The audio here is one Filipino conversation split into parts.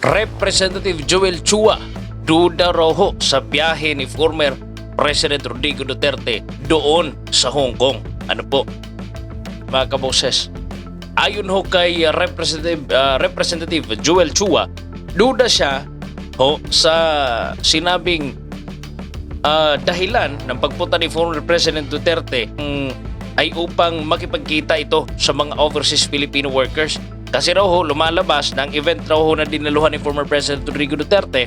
Representative Joel Chua, duda raw ho sa biyahe ni former President Rodrigo Duterte doon sa Hong Kong. Ano po, mga kaboses? Ayon ho kay Representative Joel Chua, duda siya ho sa sinabing dahilan ng pagpunta ni former President Duterte ay upang makipagkita ito sa mga overseas Filipino workers. Kasi raw ho, lumalabas ng event raw ho na dinaluhan ni former President Rodrigo Duterte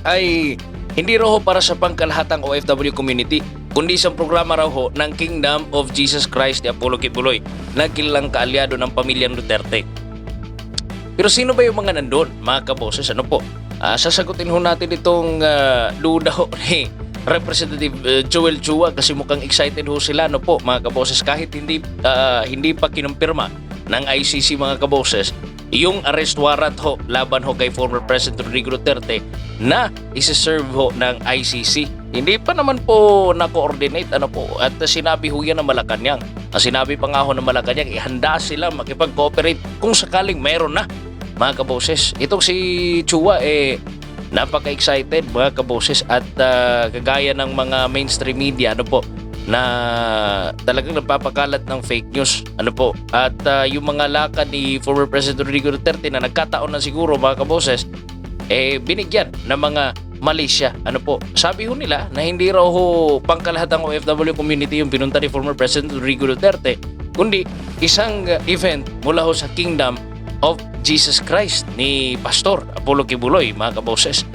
ay hindi raw ho para sa pangkalahatang OFW community, kundi sa programa raw ho ng Kingdom of Jesus Christ de Apollo Kibuloy na kilalang kaalyado ng pamilyang Duterte. Pero sino ba yung mga nandun, mga kaboses? Ano po? Sasagutin ho natin itong duda ho ni Representative Joel Chua kasi mukhang excited ho sila, no po, mga kaboses, kahit hindi pa kinumpirma ng ICC, mga kaboses, yung arrest warrant ho laban ho kay former President Rodrigo Duterte na isi-serve ho ng ICC. Hindi pa naman po na-coordinate, ano po, at sinabi ho yan ng Malacanang. Ang sinabi pa nga ho ng Malacanang, ihanda sila makipag-cooperate kung sakaling meron na, mga kaboses. Itong si Chua napaka-excited, mga kaboses, at kagaya ng mga mainstream media, ano po, na talagang napapakalat ng fake news, ano po, at yung mga lakad ni former President Rodrigo Duterte na nagkataon na siguro, mga kaboses, binigyan ng mga mali siya, ano po. Sabi ho nila na hindi raw ho pangkalahatang OFW community yung pinunta ni former President Rodrigo Duterte, kundi isang event mula ho sa Kingdom of Jesus Christ ni Pastor Apollo Kibuloy, mga kaboses.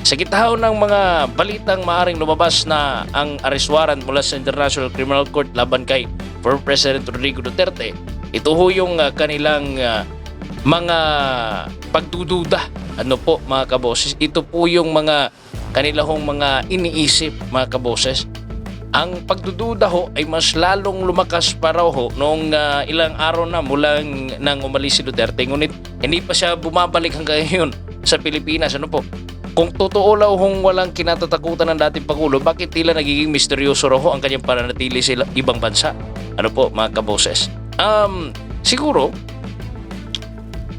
Sa gitahon ng mga balitang maaring lumabas na ang arrest warrant mula sa International Criminal Court laban kay former President Rodrigo Duterte, ito ho yung kanilang mga pagdududa, ano po, mga kaboses. Ito po yung mga kanilang mga iniisip, mga kaboses. Ang pagdududa ho ay mas lalong lumakas pa raw ho noong ilang araw na mula nang umalis si Duterte. Ngunit hindi pa siya bumabalik hanggang ngayon sa Pilipinas, ano po. Kung totoo raw hong walang kinatatakutan ng dating Pangulo, bakit tila nagiging misteryoso raw ho ang kanyang pananatili sa ibang bansa? Ano po, mga kaboses? Siguro,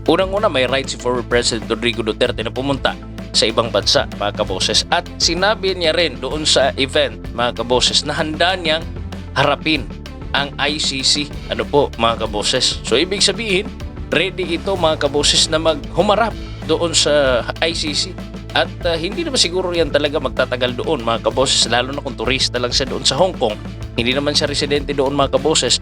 unang-una may right si former President Rodrigo Duterte na pumunta sa ibang bansa, mga kaboses. At sinabi niya rin doon sa event, mga kaboses, na handa niyang harapin ang ICC. Ano po, mga kaboses? So, ibig sabihin, ready ito, mga kaboses, na maghumarap doon sa ICC. At hindi naman siguro yan talaga magtatagal doon, mga kaboses, lalo na kung turista lang siya doon sa Hong Kong. Hindi naman siya residente doon, mga kaboses.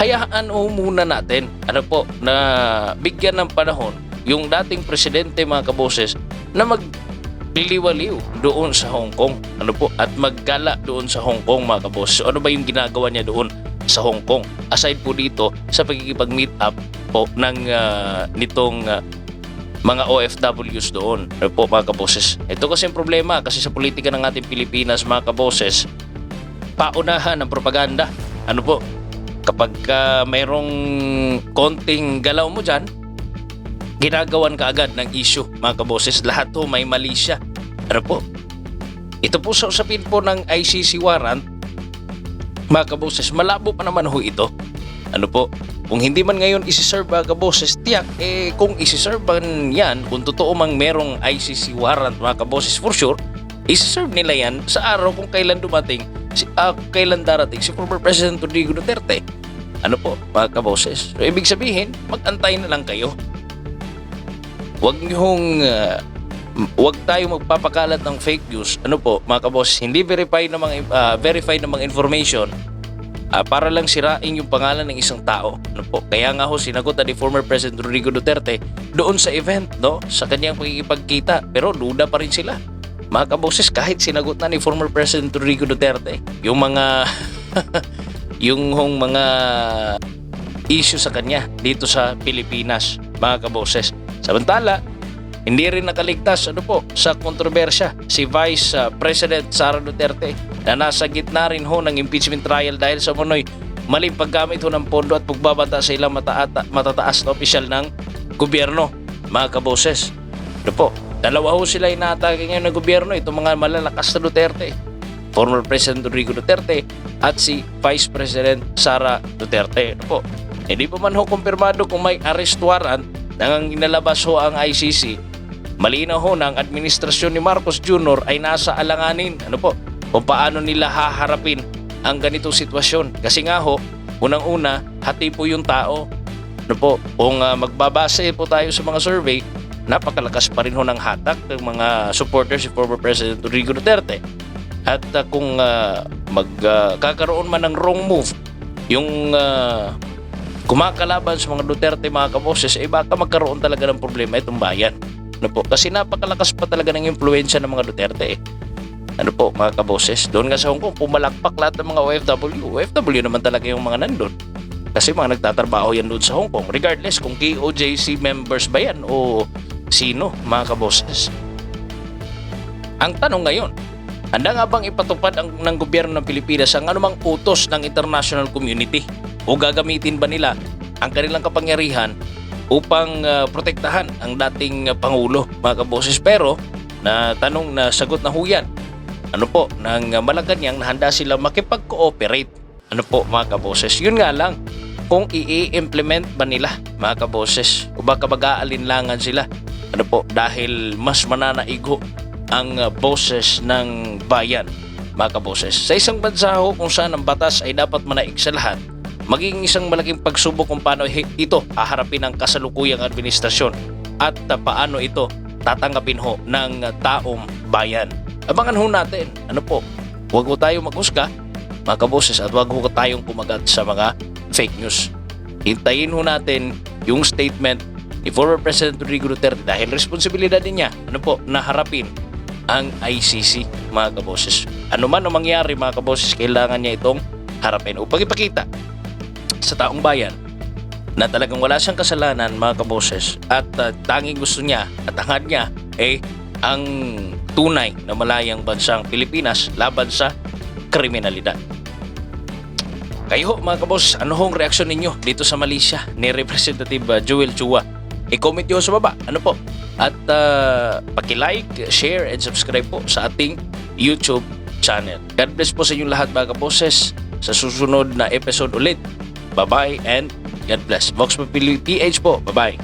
Hayaan muna natin, ano po, na bigyan ng panahon yung dating presidente, mga kaboses, na magliliwaliw doon sa Hong Kong, ano po, at maggala doon sa Hong Kong, mga kaboses. So, ano ba yung ginagawa niya doon sa Hong Kong? Aside po dito sa pagkikipag-meet up po ng nitong mga OFWs doon, ano po, mga kaboses. Ito kasi yung problema, kasi sa politika ng ating Pilipinas, mga kaboses, paunahan ng propaganda. Ano po, kapag mayroong konting galaw mo dyan, ginagawan ka agad ng issue, mga kaboses. Lahat ho may mali siya. Ano po, ito po sa usapin po ng ICC warrant, mga kaboses, malabo pa naman ho ito. Ano po, kung hindi man ngayon isi-serve, mga kaboses, tiyak, kung isi-serve man yan, kung totoo mang merong ICC warrant, mga kaboses, for sure, isi-serve nila yan sa araw kung kailan kailan darating si former President Rodrigo Duterte. Ano po, mga kaboses? So, ibig sabihin, mag-antay na lang kayo. Huwag tayo magpapakalat ng fake news. Ano po, mga kaboses, hindi verified na mga information para lang sirain yung pangalan ng isang tao. Ano po? Kaya nga ho, sinagot ni former President Rodrigo Duterte doon sa event, no, sa kanyang pagkikipagkita. Pero duda pa rin sila, mga kaboses, kahit sinagot na ni former President Rodrigo Duterte yung mga mga issue sa kanya dito sa Pilipinas, mga kaboses. Samantala, hindi rin nakaligtas, ano po, sa kontrobersya si Vice President Sara Duterte na nasa gitna rin ho ng impeachment trial dahil sa maling paggamit ho ng pondo at pagbabanta sa ilang matataas na opisyal ng gobyerno, mga kaboses. Ano po, dalawa ho sila inaatake ngayon ng gobyerno, itong mga malalakas na Duterte, former President Rodrigo Duterte at si Vice President Sara Duterte. Ano po, hindi pa man ho kumpirmado kung may arrest warrant nang inalabas ho ang ICC Malinaw ho na ang administrasyon ni Marcos Jr. ay nasa alanganin kung paano nila haharapin ang ganitong sitwasyon. Kasi nga ho, unang-una, hati po yung tao. Kung magbabase po tayo sa mga survey, napakalakas pa rin ho ng hatak ng mga supporters si former President Rodrigo Duterte. At kung magkakaroon man ng wrong move, yung kumakalaban sa mga Duterte, mga kaboses, baka magkaroon talaga ng problema itong bayan. Kasi napakalakas pa talaga ng impluensya ng mga Duterte. Mga kaboses, doon nga sa Hong Kong, pumalakpak lahat ng mga OFW. OFW naman talaga yung mga nandun. Kasi mga nagtatrabaho yan doon sa Hong Kong. Regardless kung KOJC members ba yan o sino, mga kaboses. Ang tanong ngayon, handa nga bang ipatupad ng gobyerno ng Pilipinas ang anumang utos ng international community? O gagamitin ba nila ang kanilang kapangyarihan upang protektahan ang dating Pangulo, mga kaboses? Pero, na tanong na sagot na huyan, ng Malacanang na handa sila makipag-cooperate. Mga kaboses? Yun nga lang, kung i-implement ba nila, mga kaboses, o baka mag-aalinlangan sila, dahil mas mananaigo ang boses ng bayan, mga kaboses. Sa isang bansa ho kung saan ang batas ay dapat manaig sa lahat, maging isang malaking pagsubok kung paano ito haharapin ang kasalukuyang administrasyon at paano ito tatanggapin ho ng taong bayan. Abangan ho natin, huwag ho tayo maghusga, mga kaboses, at huwag ho tayong kumagat sa mga fake news. Hintayin ho natin yung statement ni former President Rodrigo Duterte dahil responsibilidad din niya, na harapin ang ICC, mga kaboses. Ano man ang mangyari, mga kaboses, kailangan niya itong harapin upang ipakita sa taong bayan na talagang wala siyang kasalanan, mga kaboses, at tanging gusto niya at hangad niya ang tunay na malayang bansang Pilipinas laban sa kriminalidad. Kayo, mga kaboses, ano hong reaksyon ninyo dito sa Malaysia ni Representative Joel Chua? I-comment nyo sa baba, at paki-like, share, and subscribe po sa ating YouTube channel. God bless po sa inyong lahat, mga kaboses. Sa susunod na episode ulit. Bye-bye and God bless. Vox Populi PH po. Bye-bye.